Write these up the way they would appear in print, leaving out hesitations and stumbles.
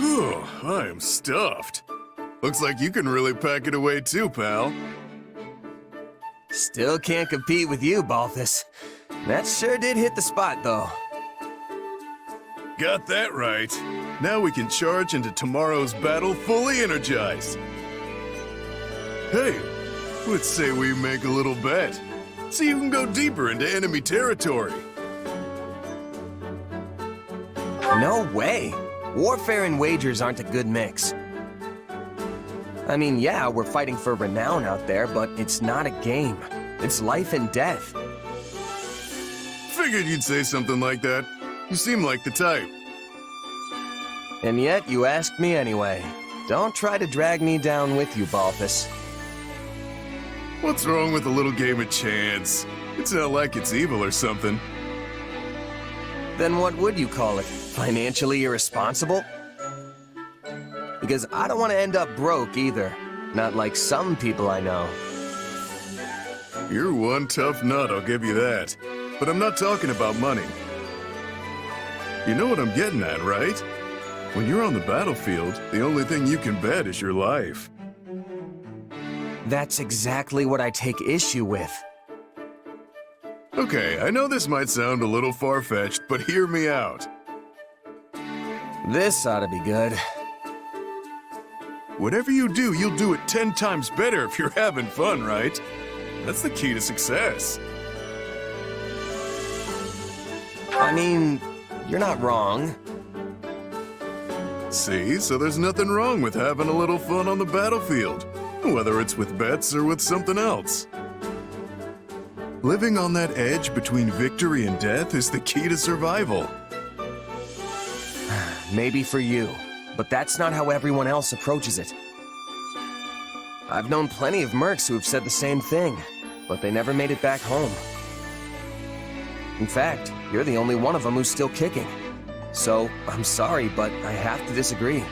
Whew, I am stuffed. Looks like you can really pack it away too, pal. Still can't compete with you, Balthus. That sure did hit the spot, though. Got that right. Now we can charge into tomorrow's battle fully energized. Hey, let's say we make a little bet. See who can go deeper into enemy territory. No way. Warfare and wagers aren't a good mix. I mean, yeah, we're fighting for renown out there, but it's not a game. It's life and death. Figured you'd say something like that. You seem like the type. And yet, you asked me anyway. Don't try to drag me down with you, Balthus. What's wrong with a little game of chance? It's not like it's evil or something. Then what would you call it? Financially irresponsible? Because I don't want to end up broke either. Not like some people I know. You're one tough nut, I'll give you that. But I'm not talking about money. You know what I'm getting at, right? When you're on the battlefield, the only thing you can bet is your life. That's exactly what I take issue with. Okay, I know this might sound a little far-fetched, but hear me out. This ought to be good. Whatever you do, you'll do it 10 times better if you're having fun, right? That's the key to success. I mean, you're not wrong. See, so there's nothing wrong with having a little fun on the battlefield, whether it's with bets or with something else. Living on that edge between victory and death is the key to survival. Maybe for you, but that's not how everyone else approaches it. I've known plenty of mercs who have said the same thing, but they never made it back home. In fact, you're the only one of them who's still kicking. So, I'm sorry, but I have to disagree.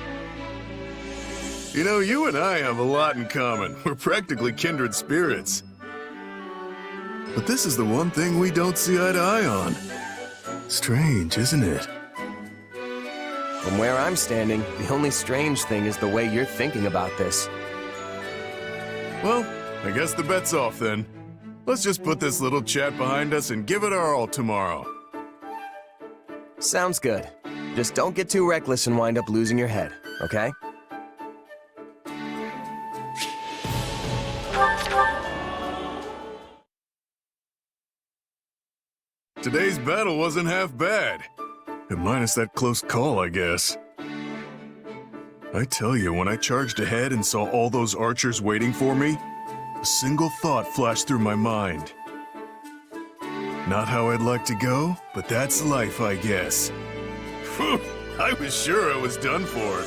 You know, you and I have a lot in common. We're practically kindred spirits. But this is the one thing we don't see eye to eye on. Strange, isn't it? From where I'm standing, the only strange thing is the way you're thinking about this. Well, I guess the bet's off then. Let's just put this little chat behind us and give it our all tomorrow. Sounds good. Just don't get too reckless and wind up losing your head, okay? Today's battle wasn't half bad. Minus that close call, I guess. I tell you, when I charged ahead and saw all those archers waiting for me, a single thought flashed through my mind. Not how I'd like to go, but that's life, I guess. Phew, I was sure I was done for.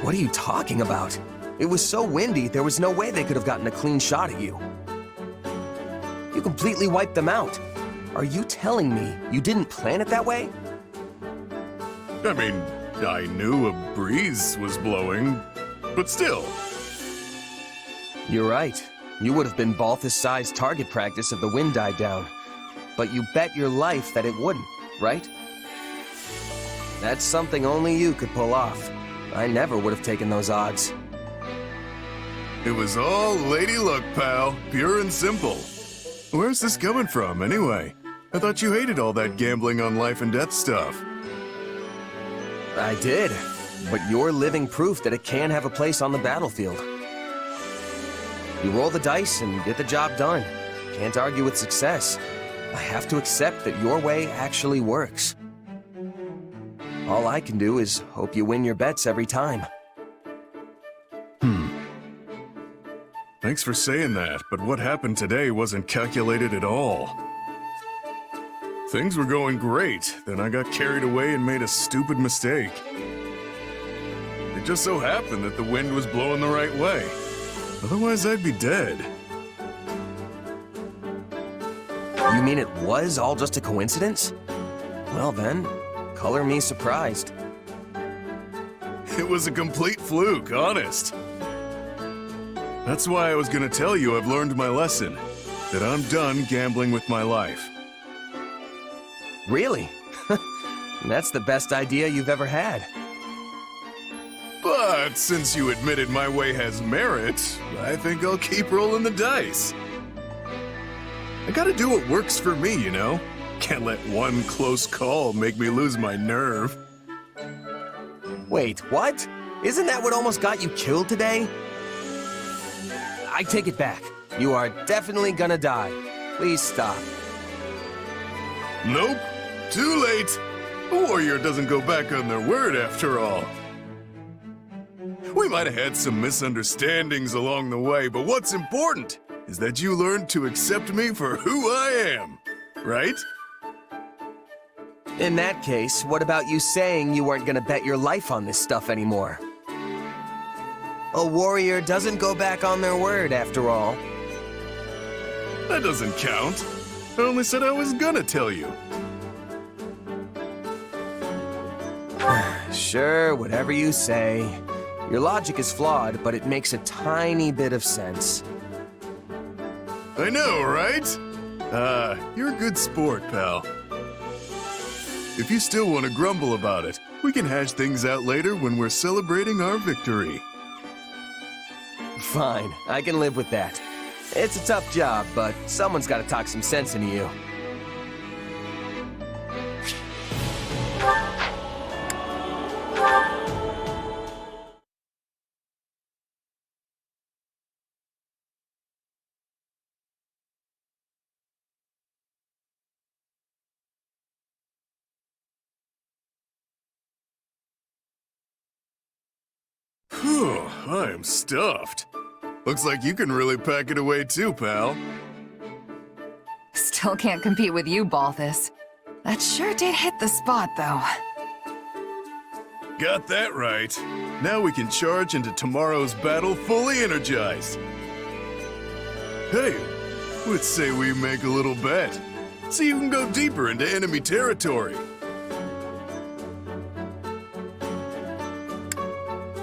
What are you talking about? It was so windy, there was no way they could have gotten a clean shot at you. You completely wiped them out. Are you telling me you didn't plan it that way? I mean, I knew a breeze was blowing, but still. You're right. You would have been Balthus-sized target practice if the wind died down. But you bet your life that it wouldn't, right? That's something only you could pull off. I never would have taken those odds. It was all lady luck, pal. Pure and simple. Where's this coming from, anyway? I thought you hated all that gambling on life and death stuff. I did, but you're living proof that it can have a place on the battlefield. You roll the dice and get the job done. Can't argue with success. I have to accept that your way actually works. All I can do is hope you win your bets every time. Thanks for saying that, but what happened today wasn't calculated at all. Things were going great, then I got carried away and made a stupid mistake. It just so happened that the wind was blowing the right way. Otherwise, I'd be dead. You mean it was all just a coincidence? Well then, color me surprised. It was a complete fluke, honest. That's why I was gonna tell you I've learned my lesson. That I'm done gambling with my life. Really? That's the best idea you've ever had. But since you admitted my way has merit, I think I'll keep rolling the dice. I gotta do what works for me, you know? Can't let one close call make me lose my nerve. Wait, what? Isn't that what almost got you killed today? I take it back. You are definitely gonna die. Please stop. Nope. Too late. A warrior doesn't go back on their word after all. We might have had some misunderstandings along the way, but what's important is that you learned to accept me for who I am, right? In that case, what about you saying you weren't gonna bet your life on this stuff anymore? A warrior doesn't go back on their word, after all. That doesn't count. I only said I was gonna tell you. Sure, whatever you say. Your logic is flawed, but it makes a tiny bit of sense. I know, right? You're a good sport, pal. If you still want to grumble about it, we can hash things out later when we're celebrating our victory. Fine, I can live with that. It's a tough job, but someone's got to talk some sense into you. Whew, I am stuffed. Looks like you can really pack it away too, pal. Still can't compete with you, Balthus. That sure did hit the spot, though. Got that right. Now we can charge into tomorrow's battle fully energized. Hey, let's say we make a little bet. See who can go deeper into enemy territory.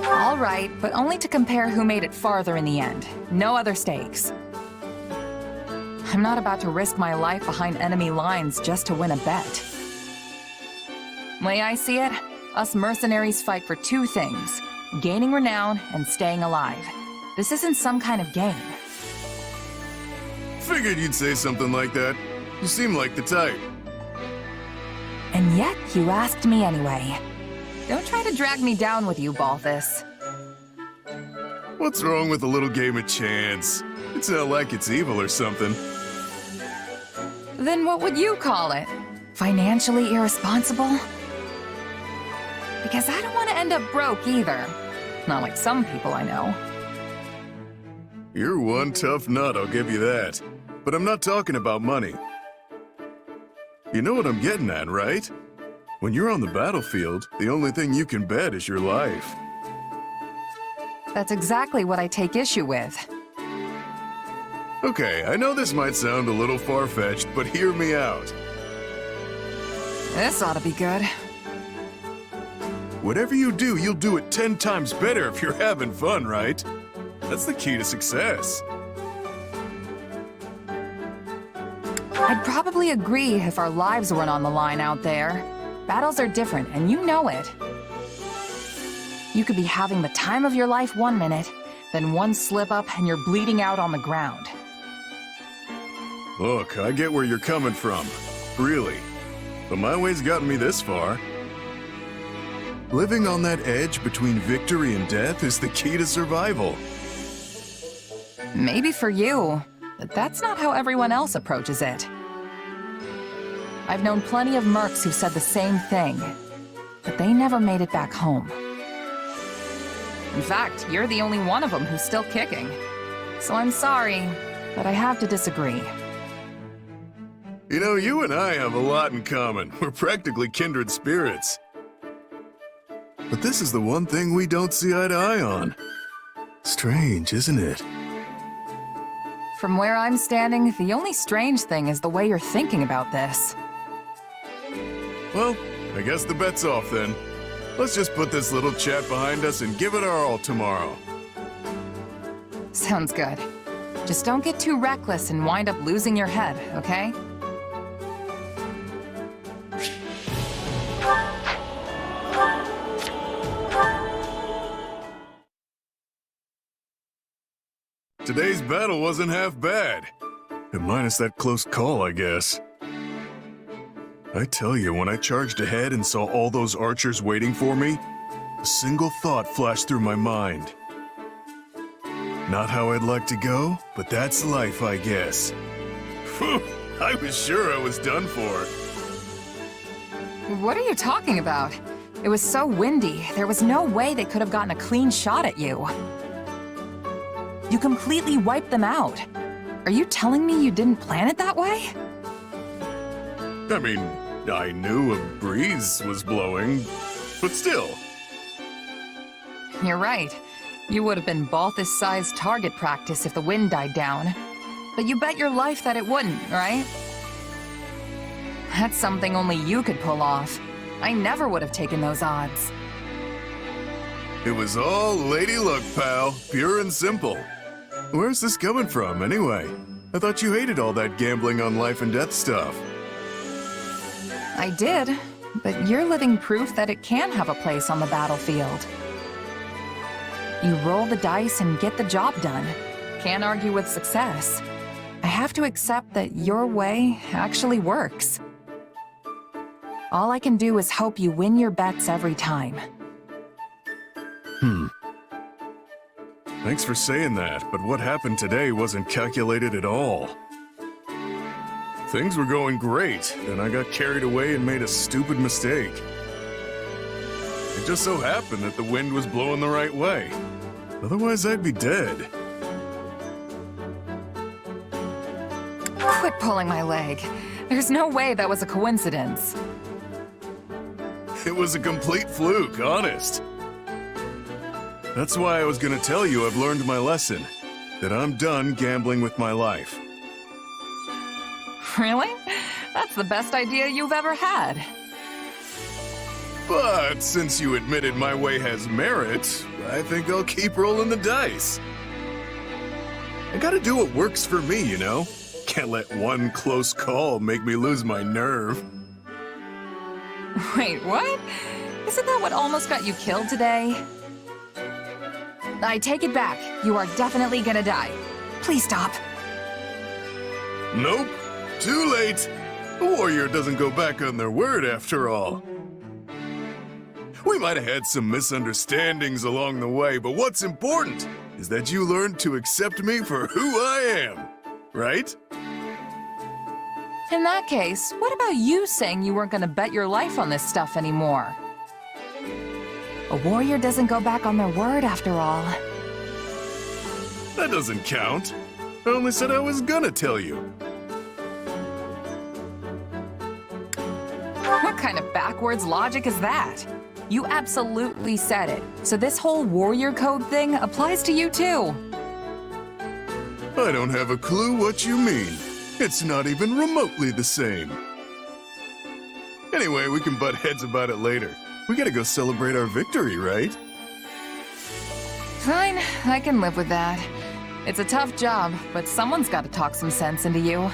All right, but only to compare who made it farther in the end. No other stakes. I'm not about to risk my life behind enemy lines just to win a bet. Way I see it, us mercenaries fight for two things: gaining renown and staying alive. This isn't some kind of game. Figured you'd say something like that. You seem like the type. And yet, you asked me anyway. Don't try to drag me down with you, Balthus. What's wrong with a little game of chance? It's not like it's evil or something. Then what would you call it? Financially irresponsible? Because I don't want to end up broke either. Not like some people I know. You're one tough nut, I'll give you that. But I'm not talking about money. You know what I'm getting at, right? When you're on the battlefield, the only thing you can bet is your life. That's exactly what I take issue with. Okay, I know this might sound a little far-fetched, but hear me out. This ought to be good. Whatever you do, you'll do it 10 times better if you're having fun, right? That's the key to success. I'd probably agree if our lives weren't on the line out there. Battles are different, and you know it. You could be having the time of your life one minute, then one slip up and you're bleeding out on the ground. Look, I get where you're coming from. Really. But my way's gotten me this far. Living on that edge between victory and death is the key to survival. Maybe for you, but that's not how everyone else approaches it. I've known plenty of mercs who said the same thing, but they never made it back home. In fact, you're the only one of them who's still kicking. So I'm sorry, but I have to disagree. You know, you and I have a lot in common. We're practically kindred spirits. But this is the one thing we don't see eye to eye on. Strange, isn't it? From where I'm standing, the only strange thing is the way you're thinking about this. Well, I guess the bet's off then. Let's just put this little chat behind us and give it our all tomorrow. Sounds good. Just don't get too reckless and wind up losing your head, okay? Today's battle wasn't half bad. Minus that close call, I guess. I tell you, when I charged ahead and saw all those archers waiting for me, a single thought flashed through my mind. Not how I'd like to go, but that's life, I guess. Phew, I was sure I was done for. What are you talking about? It was so windy, there was no way they could have gotten a clean shot at you. You completely wiped them out. Are you telling me you didn't plan it that way? I mean, I knew a breeze was blowing, but still. You're right. You would have been Balthus-sized target practice if the wind died down. But you bet your life that it wouldn't, right? That's something only you could pull off. I never would have taken those odds. It was all lady luck, pal. Pure and simple. Where's this coming from, anyway? I thought you hated all that gambling on life and death stuff. I did, but you're living proof that it can have a place on the battlefield. You roll the dice and get the job done. Can't argue with success. I have to accept that your way actually works. All I can do is hope you win your bets every time. Thanks for saying that, but what happened today wasn't calculated at all. Things were going great, then I got carried away and made a stupid mistake. It just so happened that the wind was blowing the right way. Otherwise, I'd be dead. Quit pulling my leg. There's no way that was a coincidence. It was a complete fluke, honest. That's why I was gonna tell you I've learned my lesson. That I'm done gambling with my life. Really? That's the best idea you've ever had. But since you admitted my way has merit, I think I'll keep rolling the dice. I gotta do what works for me, you know? Can't let one close call make me lose my nerve. Wait, what? Isn't that what almost got you killed today? I take it back. You are definitely gonna die. Please stop. Nope. Too late. A warrior doesn't go back on their word after all. We might have had some misunderstandings along the way, but what's important is that you learned to accept me for who I am. Right? In that case, what about you saying you weren't gonna bet your life on this stuff anymore? A warrior doesn't go back on their word after all. That doesn't count. I only said I was gonna tell you. What kind of backwards logic is that? You absolutely said it, so this whole warrior code thing applies to you too. I don't have a clue what you mean. It's not even remotely the same. Anyway, we can butt heads about it later. We gotta go celebrate our victory, right? Fine, I can live with that. It's a tough job, but someone's got to talk some sense into you.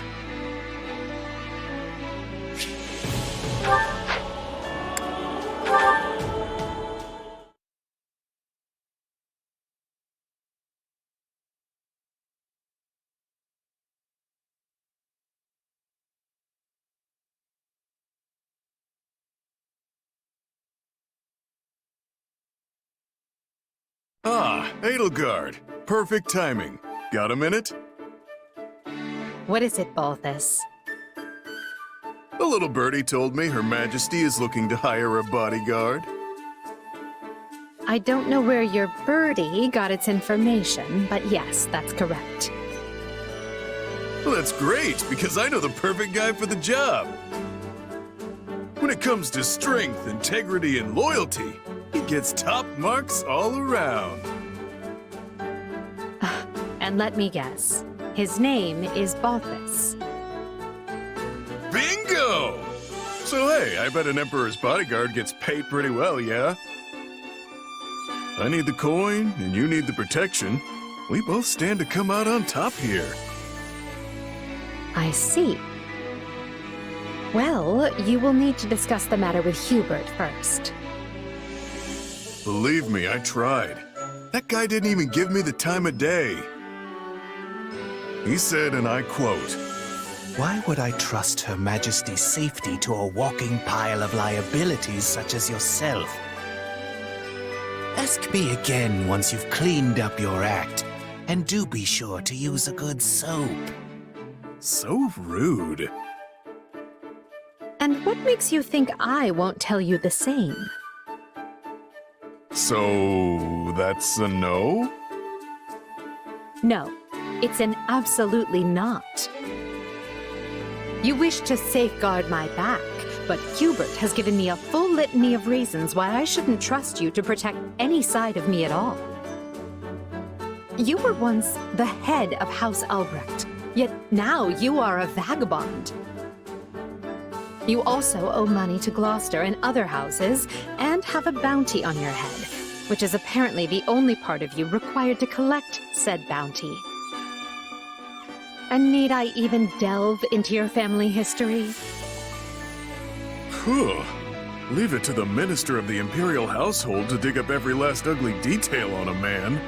Ah, Edelgard. Perfect timing. Got a minute? What is it, Balthus? The little birdie told me Her Majesty is looking to hire a bodyguard. I don't know where your birdie got its information, but yes, that's correct. Well, that's great, because I know the perfect guy for the job. When it comes to strength, integrity, and loyalty, he gets top marks all around. And let me guess, his name is Balthus. Bingo! So hey, I bet an Emperor's bodyguard gets paid pretty well, yeah? I need the coin, and you need the protection. We both stand to come out on top here. I see. Well, you will need to discuss the matter with Hubert first. Believe me, I tried. That guy didn't even give me the time of day. He said, and I quote, Why would I trust Her Majesty's safety to a walking pile of liabilities such as yourself? Ask me again once you've cleaned up your act, and do be sure to use a good soap. so rude. And what makes you think I won't tell you the same? So, that's a no? No, it's an absolutely not. You wish to safeguard my back, but Hubert has given me a full litany of reasons why I shouldn't trust you to protect any side of me at all. You were once the head of House Albrecht, yet now you are a vagabond. You also owe money to Gloucester and other houses, and have a bounty on your head, which is apparently the only part of you required to collect said bounty. And need I even delve into your family history? Phew. Leave it to the minister of the Imperial household to dig up every last ugly detail on a man.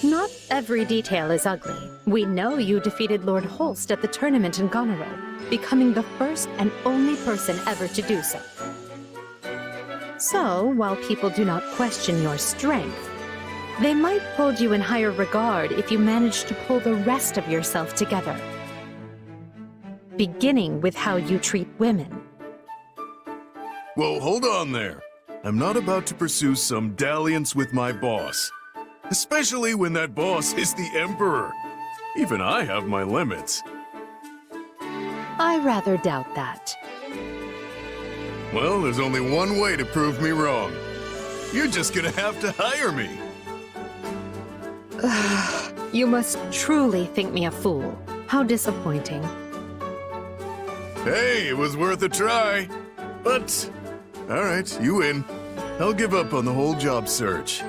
Not every detail is ugly. We know you defeated Lord Holst at the tournament in Goneril, becoming the first and only person ever to do so. So, while people do not question your strength, they might hold you in higher regard if you manage to pull the rest of yourself together. Beginning with how you treat women. Well, hold on there. I'm not about to pursue some dalliance with my boss. Especially when that boss is the Emperor. Even I have my limits. I rather doubt that. Well, there's only one way to prove me wrong. You're just gonna have to hire me. You must truly think me a fool. How disappointing. Hey, it was worth a try. But, alright, you win. I'll give up on the whole job search.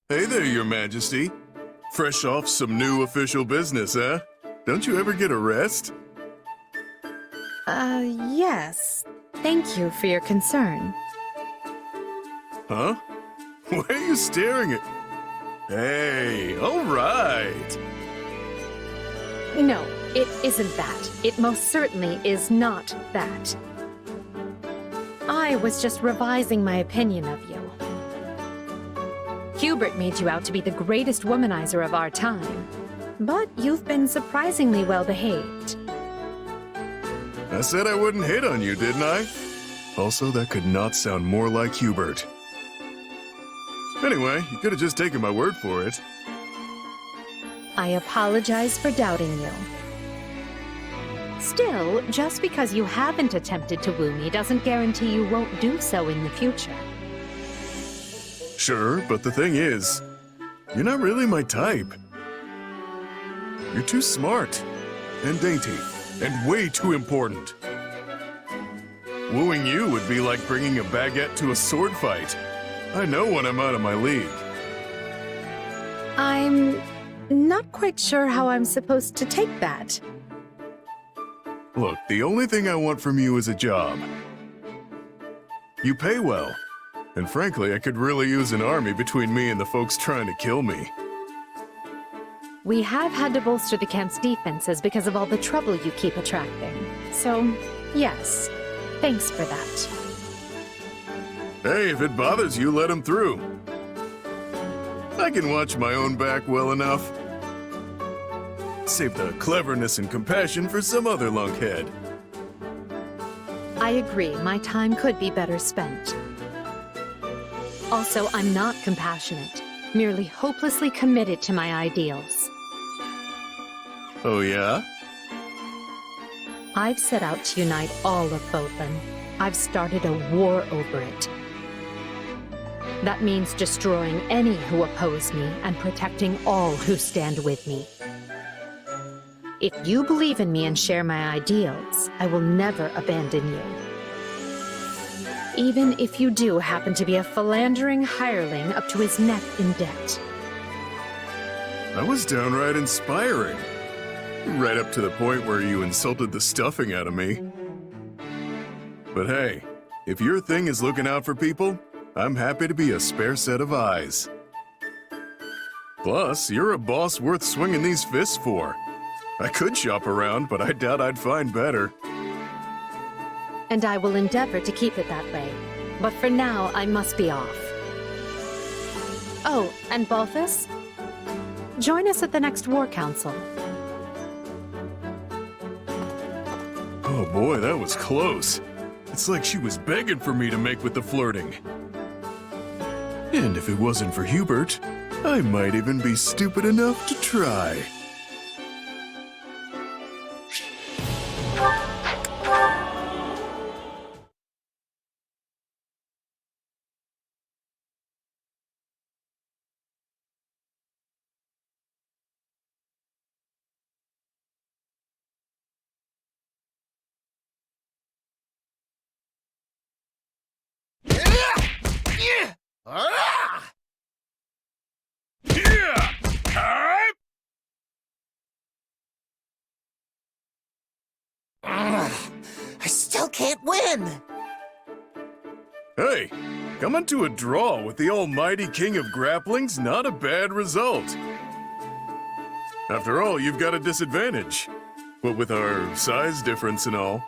Hey there, Your Majesty. Fresh off some new official business, huh? Don't you ever get a rest? Yes. Thank you for your concern. Huh? Why are you staring at... Hey, all right. No, it isn't that. It most certainly is not that. I was just revising my opinion of you. Hubert made you out to be the greatest womanizer of our time, but you've been surprisingly well behaved. I said I wouldn't hit on you, didn't I? Also, that could not sound more like Hubert. Anyway, you could have just taken my word for it. I apologize for doubting you. Still, just because you haven't attempted to woo me doesn't guarantee you won't do so in the future. Sure, but the thing is, you're not really my type. You're too smart, and dainty, and way too important. Wooing you would be like bringing a baguette to a sword fight. I know when I'm out of my league. I'm not quite sure how I'm supposed to take that. Look, the only thing I want from you is a job. You pay well. And frankly, I could really use an army between me and the folks trying to kill me. We have had to bolster the camp's defenses because of all the trouble you keep attracting. So, yes, thanks for that. Hey, if it bothers you, let him through. I can watch my own back well enough. Save the cleverness and compassion for some other lunkhead. I agree, my time could be better spent. Also, I'm not compassionate, merely hopelessly committed to my ideals. Oh yeah? I've set out to unite all of Bodlin. I've started a war over it. That means destroying any who oppose me and protecting all who stand with me. If you believe in me and share my ideals, I will never abandon you. Even if you do happen to be a philandering hireling up to his neck in debt. That was downright inspiring. Right up to the point where you insulted the stuffing out of me. But hey, if your thing is looking out for people, I'm happy to be a spare set of eyes. Plus, you're a boss worth swinging these fists for. I could shop around, but I doubt I'd find better. And I will endeavor to keep it that way. But for now, I must be off. Oh, and Balthus? Join us at the next War Council. Oh boy, that was close. It's like she was begging for me to make with the flirting. And if it wasn't for Hubert, I might even be stupid enough to try. I still can't win! Hey, coming to a draw with the almighty king of grappling's not a bad result. After all, you've got a disadvantage. What with our size difference and all.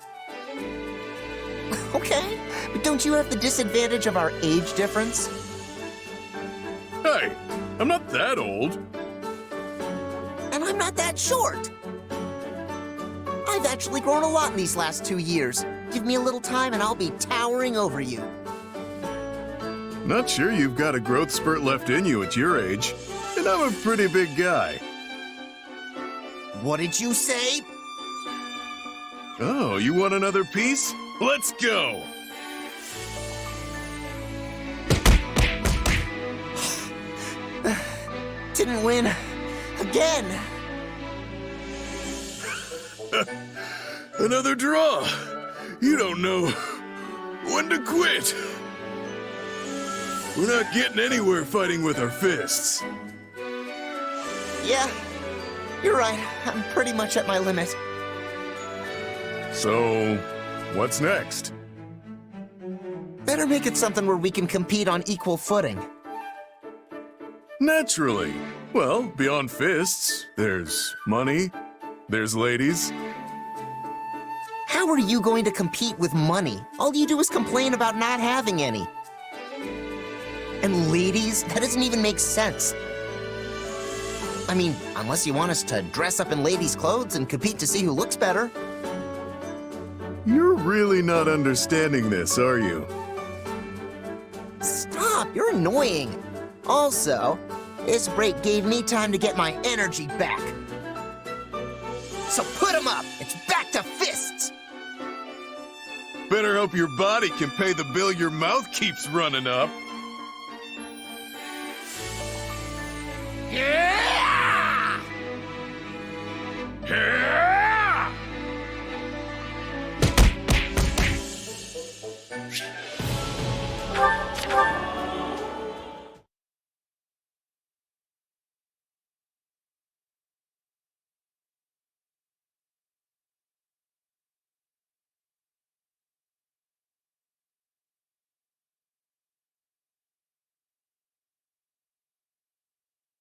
Okay, but don't you have the disadvantage of our age difference? Hey, I'm not that old. And I'm not that short! I've actually grown a lot in these last 2 years. Give me a little time and I'll be towering over you. Not sure you've got a growth spurt left in you at your age. And I'm a pretty big guy. What did you say? Oh, you want another piece? Let's go! Didn't win. Again! Another draw! You don't know when to quit! We're not getting anywhere fighting with our fists. Yeah, you're right. I'm pretty much at my limit. So, what's next? Better make it something where we can compete on equal footing. Naturally. Well, beyond fists, there's money, there's ladies. How are you going to compete with money? All you do is complain about not having any. And ladies? That doesn't even make sense. I mean, unless you want us to dress up in ladies' clothes and compete to see who looks better. You're really not understanding this, are you? Stop, you're annoying. Also, this break gave me time to get my energy back. So put 'em up! It's back to fists! Better hope your body can pay the bill your mouth keeps running up. Yeah! Yeah!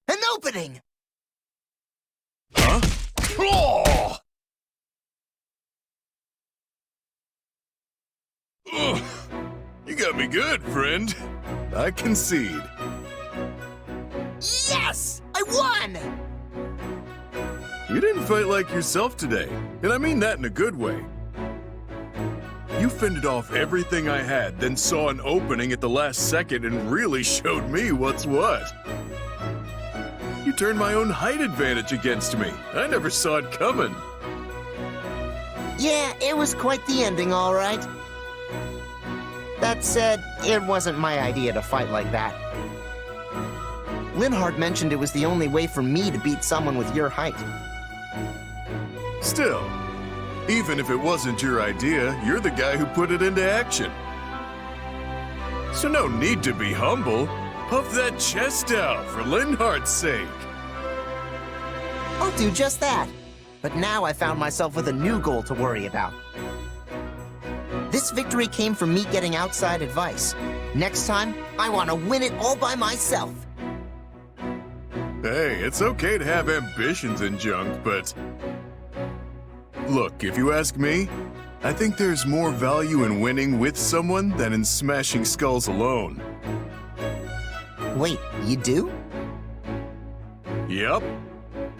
An opening! Huh? Oh! Ugh. You got me good, friend. I concede. Yes! I won! You didn't fight like yourself today, and I mean that in a good way. You fended off everything I had, then saw an opening at the last second and really showed me what's what. You turned my own height advantage against me. I never saw it coming. Yeah, it was quite the ending, all right. That said, it wasn't my idea to fight like that. Linhart mentioned it was the only way for me to beat someone with your height. Still, even if it wasn't your idea, you're the guy who put it into action. so no need to be humble. Puff that chest out for Linhardt's sake. I'll do just that. But now I found myself with a new goal to worry about. This victory came from me getting outside advice. Next time, I want to win it all by myself. Hey, it's okay to have ambitions and junk, but... Look, if you ask me, I think there's more value in winning with someone than in smashing skulls alone. Wait, you do? Yep.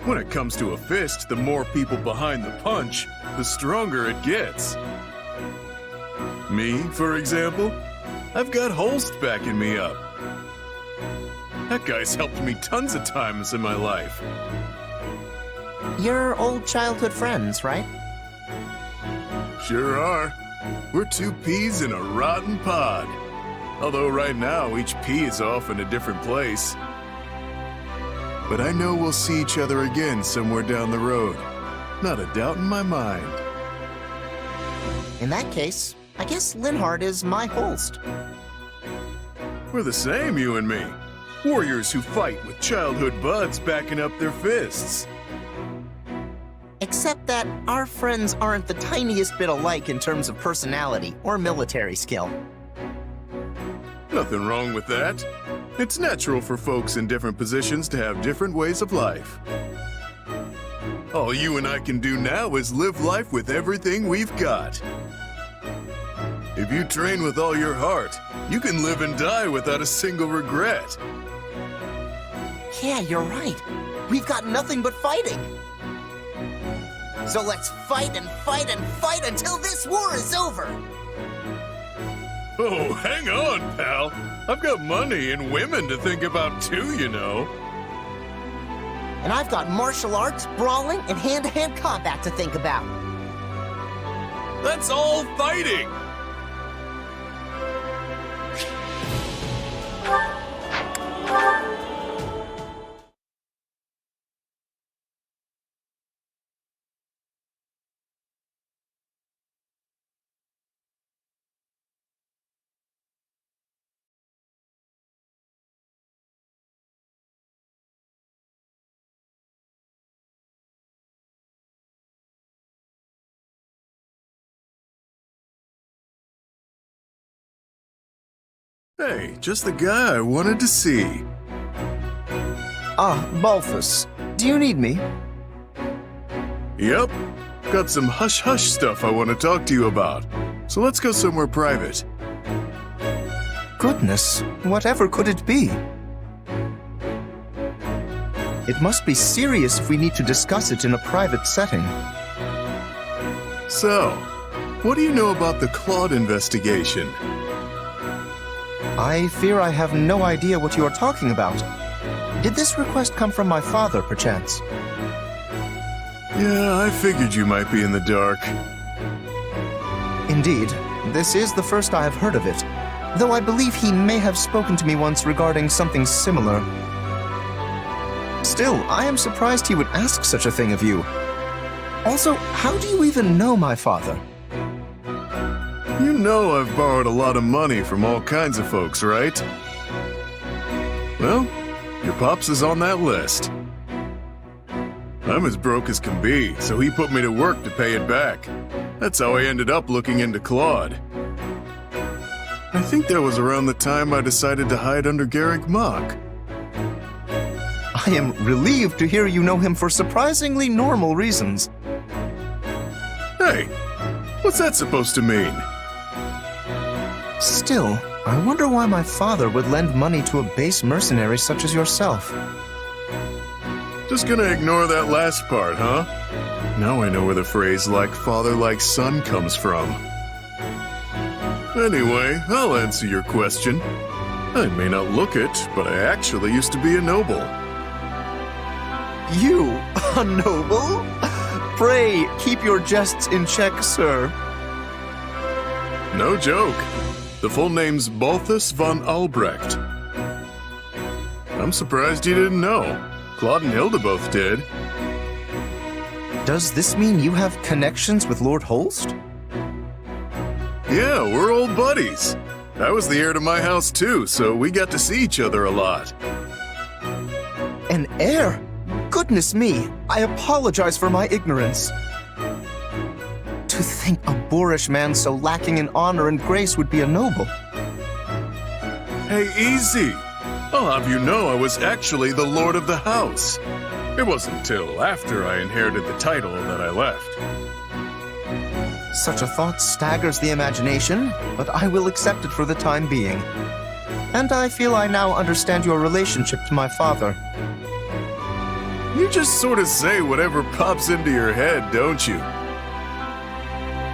When it comes to a fist, the more people behind the punch, the stronger it gets. Me, for example, I've got Holst backing me up. That guy's helped me tons of times in my life. You're old childhood friends, right? Sure are. We're two peas in a rotten pod. Although right now, each pea is off in a different place. But I know we'll see each other again somewhere down the road. Not a doubt in my mind. In that case, I guess Linhardt is my Holst. We're the same, you and me. Warriors who fight with childhood buds backing up their fists. Except that our friends aren't the tiniest bit alike in terms of personality or military skill. Nothing wrong with that. It's natural for folks in different positions to have different ways of life. All you and I can do now is live life with everything we've got. If you train with all your heart, you can live and die without a single regret. Yeah, you're right. We've got nothing but fighting. So let's fight and fight and fight until this war is over. Oh, hang on, pal. I've got money and women to think about too, you know. And I've got martial arts, brawling, and hand-to-hand combat to think about. That's all fighting! Hey, just the guy I wanted to see. Ah, Balthus. Do you need me? Yep. Got some hush-hush stuff I want to talk to you about. So let's go somewhere private. Goodness, whatever could it be? It must be serious if we need to discuss it in a private setting. So, what do you know about the Claude investigation? I fear I have no idea what you are talking about. Did this request come from my father, perchance? Yeah, I figured you might be in the dark. Indeed, this is the first I have heard of it, though I believe he may have spoken to me once regarding something similar. Still, I am surprised he would ask such a thing of you. Also, how do you even know my father? You know I've borrowed a lot of money from all kinds of folks, right? Well, your pops is on that list. I'm as broke as can be, so he put me to work to pay it back. That's how I ended up looking into Claude. I think that was around the time I decided to hide under Garrick Mock. I am relieved to hear you know him for surprisingly normal reasons. Hey, what's that supposed to mean? Still, I wonder why my father would lend money to a base mercenary such as yourself. Just gonna ignore that last part, huh? Now I know where the phrase like father like son comes from. Anyway, I'll answer your question. I may not look it, but I actually used to be a noble. You, a noble? Pray, keep your jests in check, sir. No joke. The full name's Balthus von Albrecht. I'm surprised you didn't know. Claude and Hilda both did. Does this mean you have connections with Lord Holst? Yeah, we're old buddies. I was the heir to my house too, so we got to see each other a lot. An heir? Goodness me, I apologize for my ignorance. To think a boorish man so lacking in honor and grace would be a noble. Hey, easy. I'll have you know I was actually the lord of the house. It wasn't till after I inherited the title that I left. Such a thought staggers the imagination, but I will accept it for the time being. And I feel I now understand your relationship to my father. You just sort of say whatever pops into your head, don't you?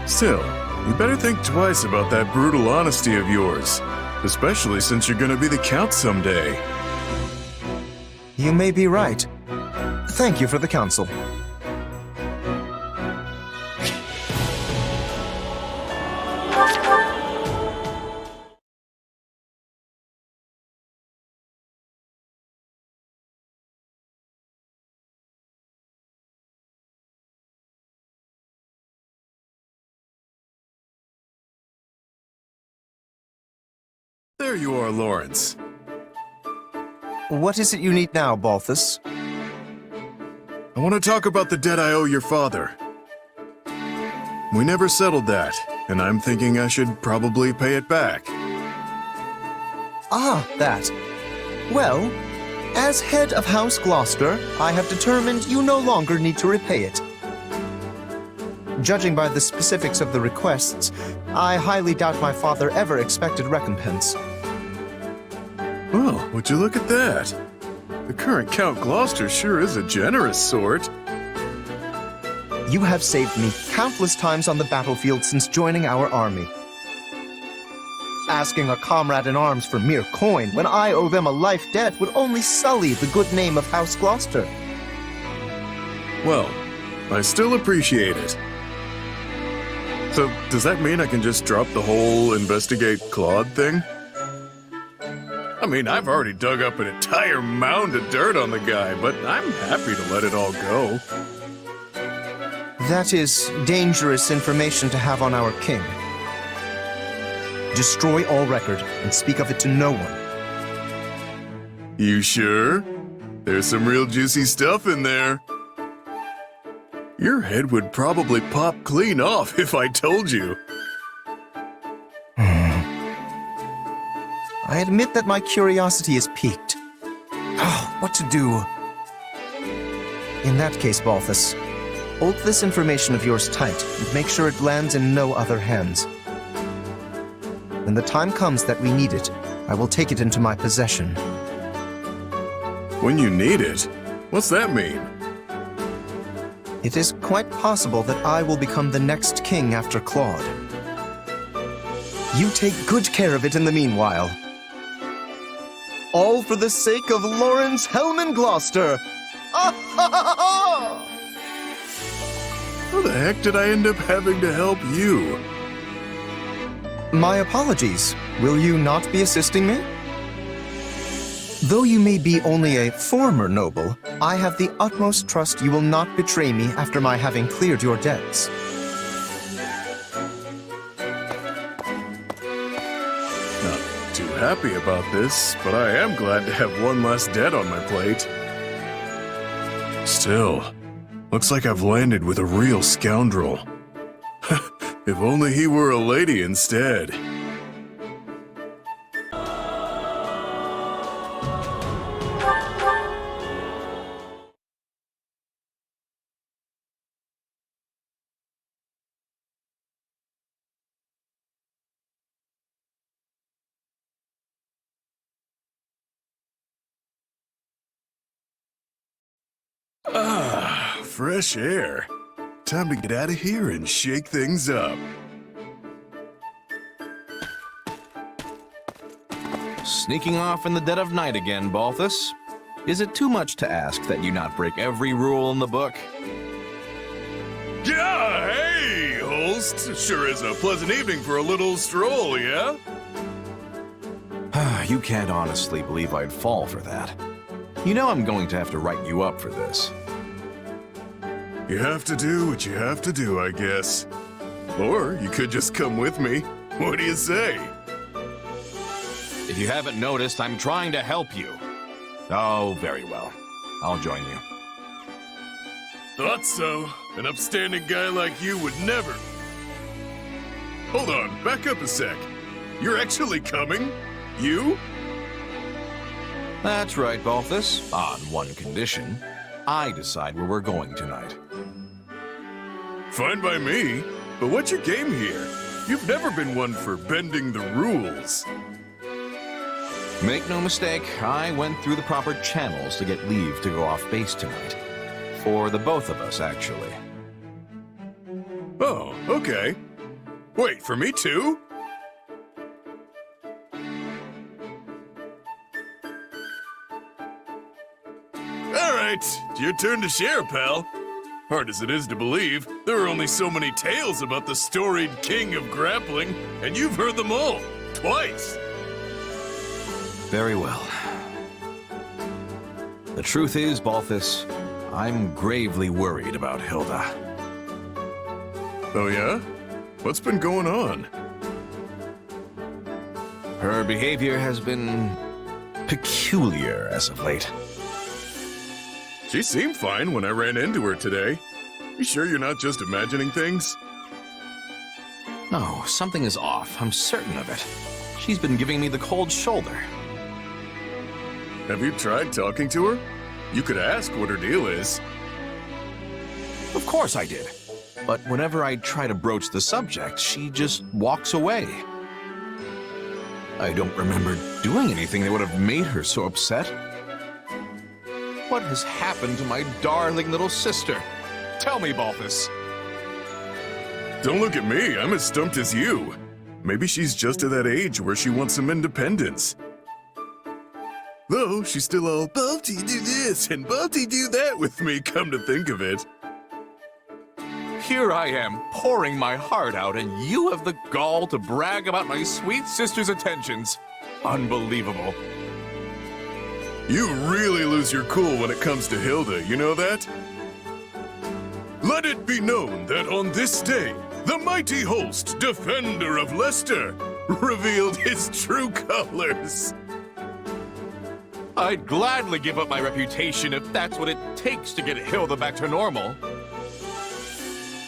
Still, you better think twice about that brutal honesty of yours, especially since you're gonna be the Count someday. You may be right. Thank you for the counsel. There you are, Lawrence. What is it you need now, Balthus? I want to talk about the debt I owe your father. We never settled that, and I'm thinking I should probably pay it back. Ah, that. Well, as head of House Gloucester, I have determined you no longer need to repay it. Judging by the specifics of the requests, I highly doubt my father ever expected recompense. Well, would you look at that? The current Count Gloucester sure is a generous sort. You have saved me countless times on the battlefield since joining our army. Asking a comrade in arms for mere coin when I owe them a life debt would only sully the good name of House Gloucester. Well, I still appreciate it. So, does that mean I can just drop the whole investigate Claude thing? I mean, I've already dug up an entire mound of dirt on the guy, but I'm happy to let it all go. That is dangerous information to have on our king. Destroy all record and speak of it to no one. You sure? There's some real juicy stuff in there. Your head would probably pop clean off if I told you. I admit that my curiosity is piqued. Oh, what to do? In that case, Balthus, hold this information of yours tight and make sure it lands in no other hands. When the time comes that we need it, I will take it into my possession. When you need it? What's that mean? It is quite possible that I will become the next king after Claude. You take good care of it in the meanwhile. All for the sake of Lawrence Hellman Gloucester! How the heck did I end up having to help you? My apologies. Will you not be assisting me? Though you may be only a former noble, I have the utmost trust you will not betray me after my having cleared your debts. Not too happy about this, but I am glad to have one less debt on my plate. Still, looks like I've landed with a real scoundrel. If only he were a lady instead. Ah, fresh air. Time to get out of here and shake things up. Sneaking off in the dead of night again, Balthus. Is it too much to ask that you not break every rule in the book? Yeah, hey, host. Sure is a pleasant evening for a little stroll, yeah? You can't honestly believe I'd fall for that. You know I'm going to have to write you up for this. You have to do what you have to do, I guess. Or you could just come with me. What do you say? If you haven't noticed, I'm trying to help you. Oh, very well. I'll join you. Thought so. An upstanding guy like you would never. Hold on, back up a sec. You're actually coming? You? That's right, Balthus. On one condition. I decide where we're going tonight. Fine by me. But what's your game here? You've never been one for bending the rules. Make no mistake, I went through the proper channels to get leave to go off base tonight. For the both of us, actually. Oh, okay. Wait, for me too? Alright, it's your turn to share, pal. Hard as it is to believe, there are only so many tales about the storied king of grappling, and you've heard them all, twice. Very well. The truth is, Balthus, I'm gravely worried about Hilda. Oh yeah? What's been going on? Her behavior has been peculiar as of late. She seemed fine when I ran into her today. You sure you're not just imagining things? No, something is off. I'm certain of it. She's been giving me the cold shoulder. Have you tried talking to her? You could ask what her deal is. Of course I did. But whenever I try to broach the subject, she just walks away. I don't remember doing anything that would have made her so upset. What has happened to my darling little sister? Tell me, Balthus. Don't look at me, I'm as stumped as you. Maybe she's just at that age where she wants some independence. Though, she's still all, Balti, do this, and Balti, do that with me, come to think of it. Here I am, pouring my heart out, and you have the gall to brag about my sweet sister's attentions. Unbelievable. You really lose your cool when it comes to Hilda, you know that? Let it be known that on this day, the mighty host, Defender of Leicester, revealed his true colors. I'd gladly give up my reputation if that's what it takes to get Hilda back to normal.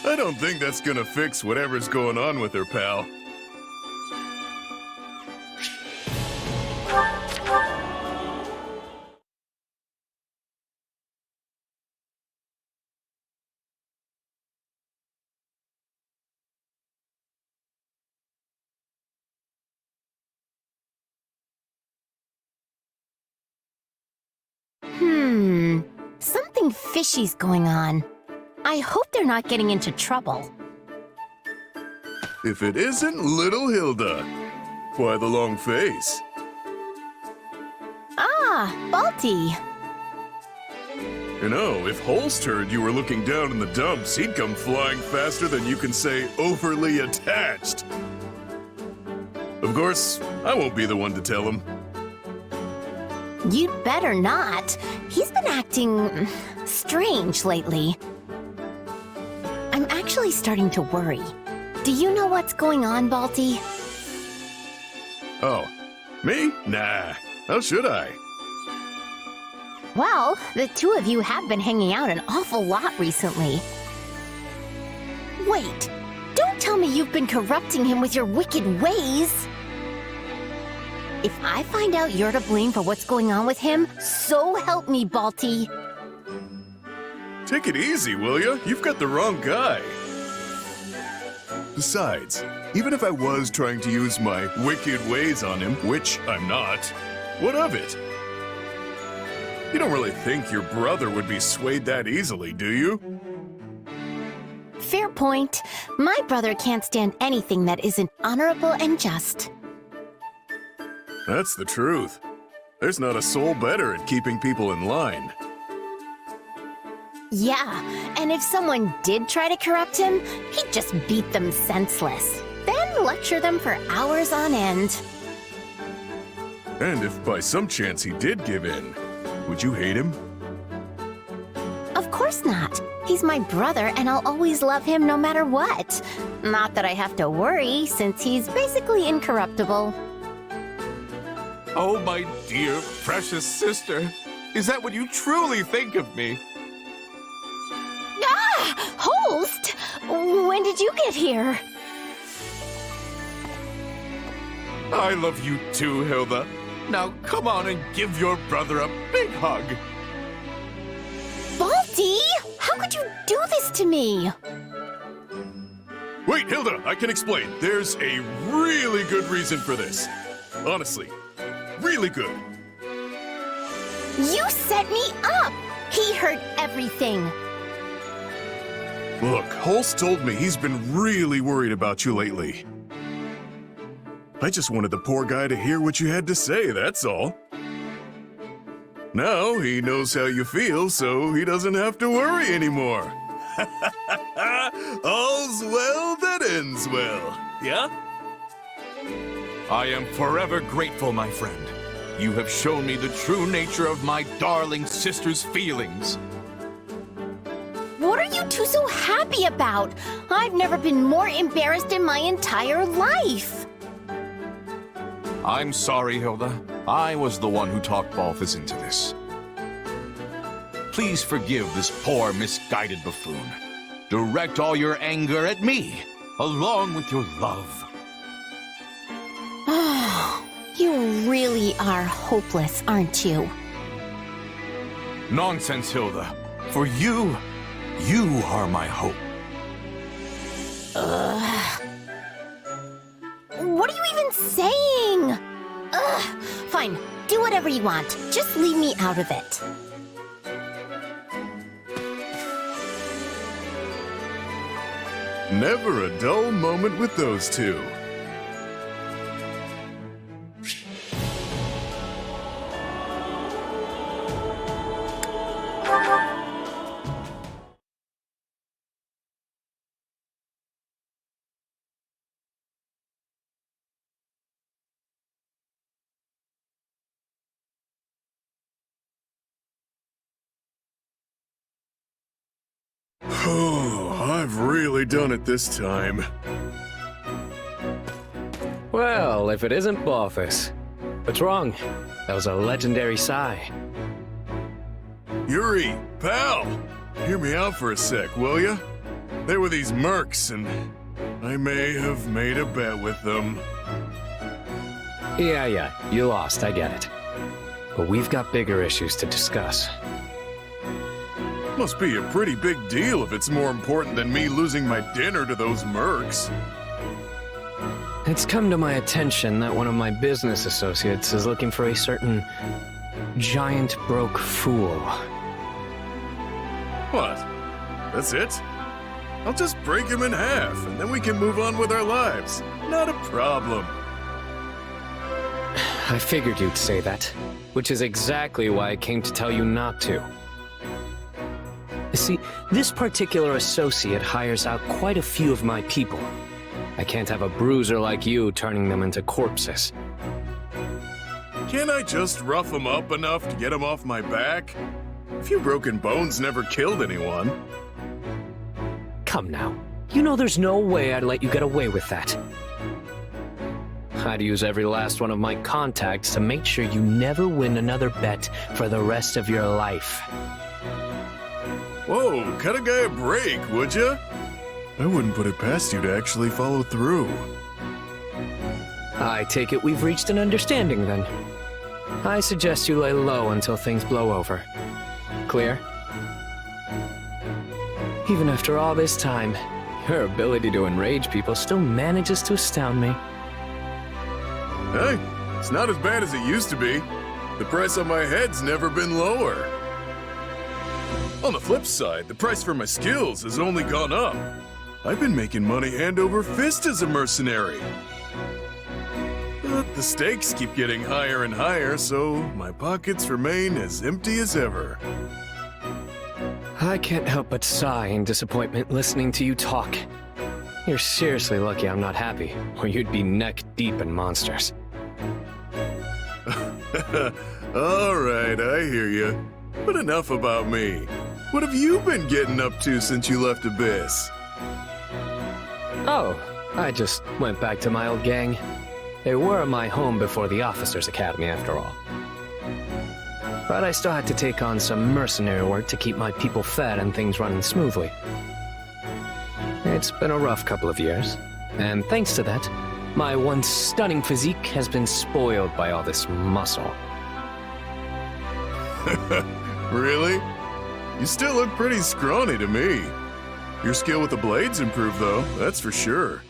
I don't think that's gonna fix whatever's going on with her, pal. Something fishy's going on. I hope they're not getting into trouble. If it isn't little Hilda, why the long face? Ah, Balti. You know, if Holst heard you were looking down in the dumps, he'd come flying faster than you can say overly attached. Of course, I won't be the one to tell him. You'd better not. He's been acting strange lately. I'm actually starting to worry. Do you know what's going on, Balti? Oh, me? Nah, how should I? Well, the two of you have been hanging out an awful lot recently. Wait, don't tell me you've been corrupting him with your wicked ways. If I find out you're to blame for what's going on with him, so help me, Balti. Take it easy, will ya? You've got the wrong guy. Besides, even if I was trying to use my wicked ways on him, which I'm not, what of it? You don't really think your brother would be swayed that easily, do you? Fair point. My brother can't stand anything that isn't honorable and just. That's the truth. There's not a soul better at keeping people in line. Yeah, and if someone did try to corrupt him, he'd just beat them senseless. Then lecture them for hours on end. And if by some chance he did give in, would you hate him? Of course not. He's my brother, and I'll always love him no matter what. Not that I have to worry, since he's basically incorruptible. Oh, my dear, precious sister. Is that what you truly think of me? Ah! Holst! When did you get here? I love you too, Hilda. Now come on and give your brother a big hug. Balti! How could you do this to me? Wait, Hilda, I can explain. There's a really good reason for this. Honestly, really good. You set me up! He heard everything. Look, Holst told me he's been really worried about you lately. I just wanted the poor guy to hear what you had to say, that's all. Now he knows how you feel, so he doesn't have to worry anymore. All's well that ends well, yeah? I am forever grateful, my friend. You have shown me the true nature of my darling sister's feelings. What are you two so happy about? I've never been more embarrassed in my entire life. I'm sorry, Hilda. I was the one who talked Balthus into this. Please forgive this poor, misguided buffoon. Direct all your anger at me, along with your love. You really are hopeless, aren't you? Nonsense, Hilda. For you are my hope. What are you even saying? Fine, do whatever you want. Just leave me out of it. Never a dull moment with those two. Oh, I've really done it this time. Well, if it isn't Balthus. What's wrong? That was a legendary sigh. Yuri, pal, hear me out for a sec, will ya? There were these mercs, and I may have made a bet with them. Yeah, you lost, I get it. But we've got bigger issues to discuss. Must be a pretty big deal if it's more important than me losing my dinner to those mercs. It's come to my attention that one of my business associates is looking for a certain giant broke fool. What? That's it? I'll just break him in half, and then we can move on with our lives. Not a problem. I figured you'd say that, which is exactly why I came to tell you not to. You see, this particular associate hires out quite a few of my people. I can't have a bruiser like you turning them into corpses. Can't I just rough him up enough to get him off my back? A few broken bones never killed anyone. Come now. You know there's no way I'd let you get away with that. I'd use every last one of my contacts to make sure you never win another bet for the rest of your life. Whoa, cut a guy a break, would ya? I wouldn't put it past you to actually follow through. I take it we've reached an understanding then. I suggest you lay low until things blow over. Clear? Even after all this time, your ability to enrage people still manages to astound me. Hey, it's not as bad as it used to be. The price on my head's never been lower. On the flip side, the price for my skills has only gone up. I've been making money hand over fist as a mercenary. But the stakes keep getting higher and higher, so my pockets remain as empty as ever. I can't help but sigh in disappointment listening to you talk. You're seriously lucky I'm not happy, or you'd be neck deep in monsters. All right, I hear you. But enough about me. What have you been getting up to since you left Abyss? Oh, I just went back to my old gang. They were my home before the Officers' Academy, after all. But I still had to take on some mercenary work to keep my people fed and things running smoothly. It's been a rough couple of years, and thanks to that, my once stunning physique has been spoiled by all this muscle. Really? You still look pretty scrawny to me. Your skill with the blades improved, though, that's for sure.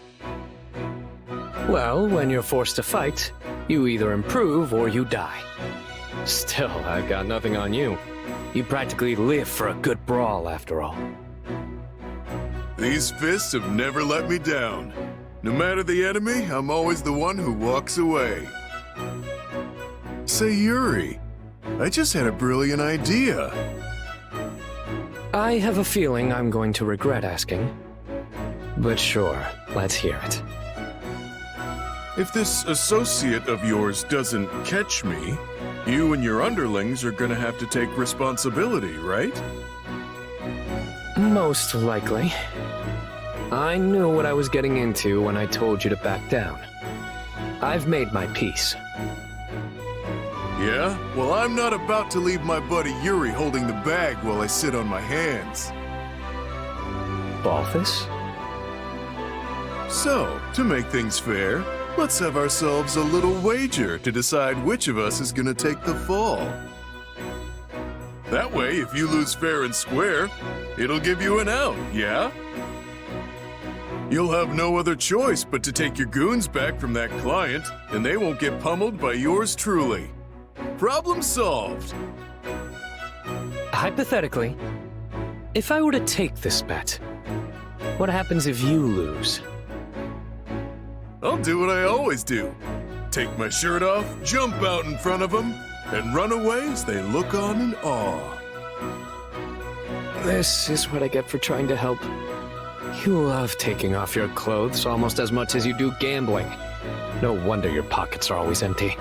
Well, when you're forced to fight, you either improve or you die. Still, I've got nothing on you. You practically live for a good brawl, after all. These fists have never let me down. No matter the enemy, I'm always the one who walks away. Say, Yuri, I just had a brilliant idea. I have a feeling I'm going to regret asking. But sure, let's hear it. If this associate of yours doesn't catch me, you and your underlings are gonna have to take responsibility, right? Most likely. I knew what I was getting into when I told you to back down. I've made my peace. Yeah? Well, I'm not about to leave my buddy Yuri holding the bag while I sit on my hands. Balthus? So, to make things fair, let's have ourselves a little wager to decide which of us is gonna take the fall. That way, if you lose fair and square, it'll give you an out, yeah? You'll have no other choice but to take your goons back from that client, and they won't get pummeled by yours truly. Problem solved. Hypothetically, if I were to take this bet, what happens if you lose? I'll do what I always do. Take my shirt off, jump out in front of them, and run away as they look on in awe. This is what I get for trying to help. You love taking off your clothes almost as much as you do gambling. No wonder your pockets are always empty.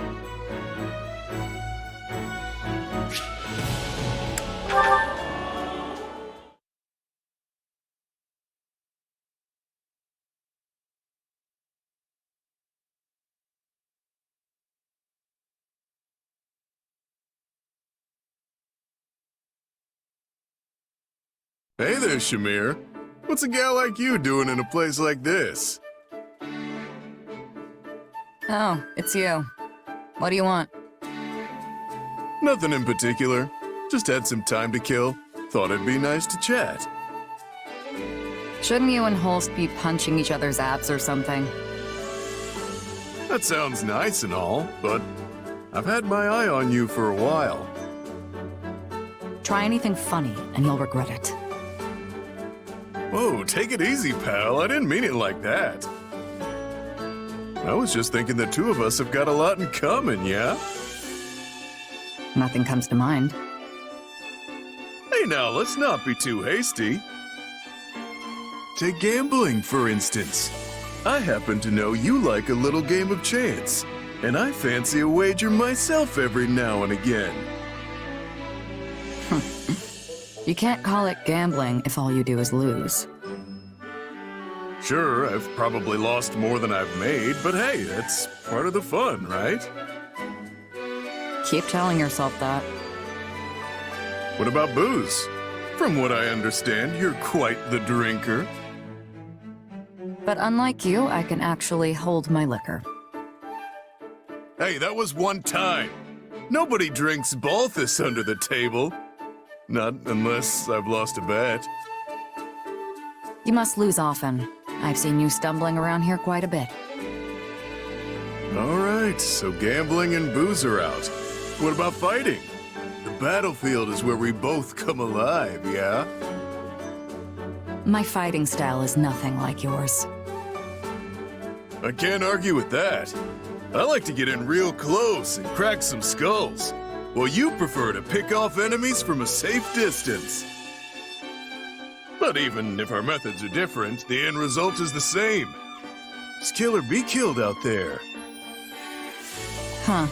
Hey there, Shamir. What's a gal like you doing in a place like this? Oh, it's you. What do you want? Nothing in particular. Just had some time to kill. Thought it'd be nice to chat. Shouldn't you and Holst be punching each other's abs or something? That sounds nice and all, but I've had my eye on you for a while. Try anything funny, and you'll regret it. Whoa, take it easy, pal. I didn't mean it like that. I was just thinking the two of us have got a lot in common, yeah? Nothing comes to mind. Hey now, let's not be too hasty. Take gambling, for instance. I happen to know you like a little game of chance, and I fancy a wager myself every now and again. You can't call it gambling if all you do is lose. Sure, I've probably lost more than I've made, but hey, that's part of the fun, right? Keep telling yourself that. What about booze? From what I understand, you're quite the drinker. But unlike you, I can actually hold my liquor. Hey, that was one time. Nobody drinks Balthus under the table. Not unless I've lost a bet. You must lose often. I've seen you stumbling around here quite a bit. All right, so gambling and booze are out. What about fighting? The battlefield is where we both come alive, yeah? My fighting style is nothing like yours. I can't argue with that. I like to get in real close and crack some skulls, while you prefer to pick off enemies from a safe distance. But even if our methods are different, the end result is the same. Just kill or be killed out there. Huh.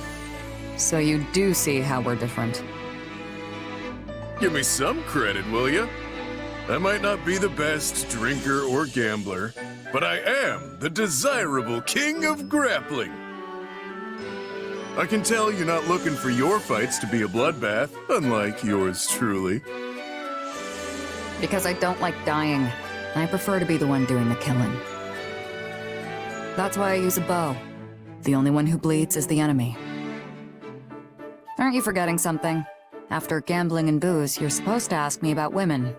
So you do see how we're different. Give me some credit, will you? I might not be the best drinker or gambler, but I am the desirable king of grappling. I can tell you're not looking for your fights to be a bloodbath, unlike yours truly. Because I don't like dying. I prefer to be the one doing the killing. That's why I use a bow. The only one who bleeds is the enemy. Aren't you forgetting something? After gambling and booze, you're supposed to ask me about women.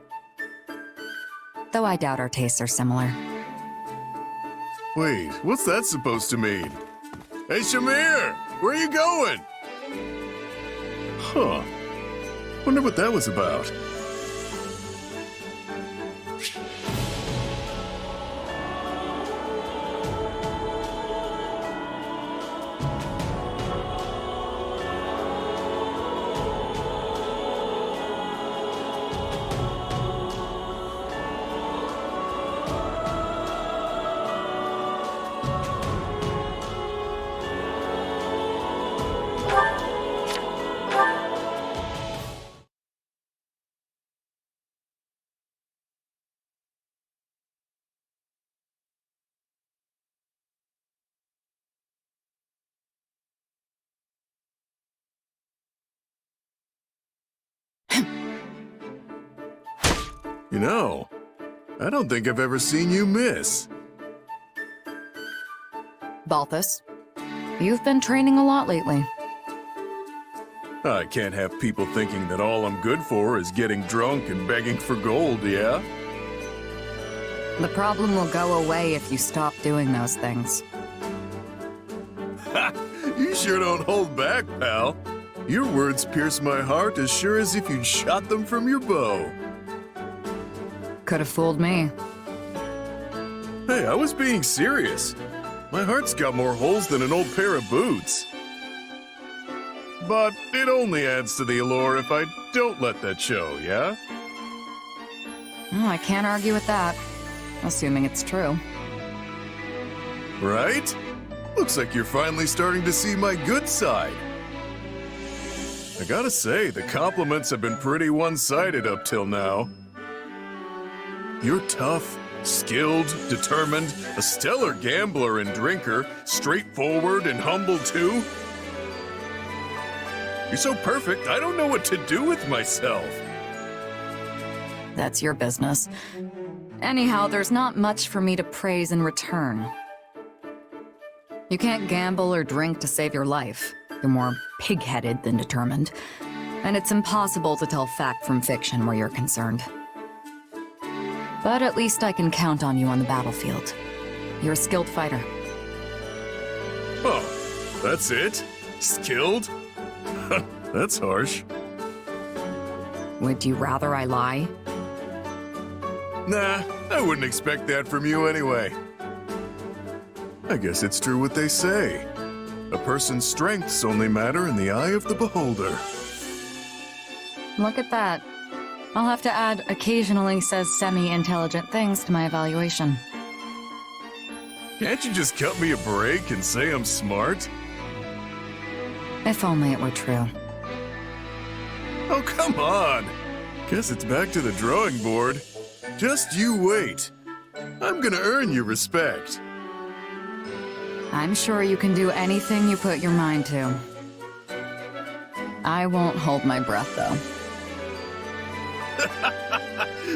Though I doubt our tastes are similar. Wait, what's that supposed to mean? Hey, Shamir! Where are you going? Huh. Wonder what that was about. You know, I don't think I've ever seen you miss. Balthus, you've been training a lot lately. I can't have people thinking that all I'm good for is getting drunk and begging for gold, yeah? The problem will go away if you stop doing those things. Ha! You sure don't hold back, pal. Your words pierce my heart as sure as if you'd shot them from your bow. Could have fooled me. Hey, I was being serious. My heart's got more holes than an old pair of boots. But it only adds to the allure if I don't let that show, yeah? Oh, I can't argue with that. Assuming it's true. Right? Looks like you're finally starting to see my good side. I gotta say, the compliments have been pretty one-sided up till now. You're tough, skilled, determined, a stellar gambler and drinker, straightforward and humble too. You're so perfect, I don't know what to do with myself. That's your business. Anyhow, there's not much for me to praise in return. You can't gamble or drink to save your life. You're more pig-headed than determined. And it's impossible to tell fact from fiction where you're concerned. But at least I can count on you on the battlefield. You're a skilled fighter. Oh, that's it? Skilled? That's harsh. Would you rather I lie? Nah, I wouldn't expect that from you anyway. I guess it's true what they say. A person's strengths only matter in the eye of the beholder. Look at that. I'll have to add occasionally says semi-intelligent things to my evaluation. Can't you just cut me a break and say I'm smart? If only it were true. Oh, come on! Guess it's back to the drawing board. Just you wait. I'm gonna earn your respect. I'm sure you can do anything you put your mind to. I won't hold my breath, though.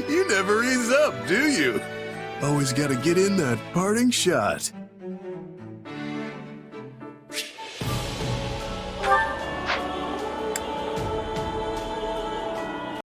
You never ease up, do you? Always gotta get in that parting shot.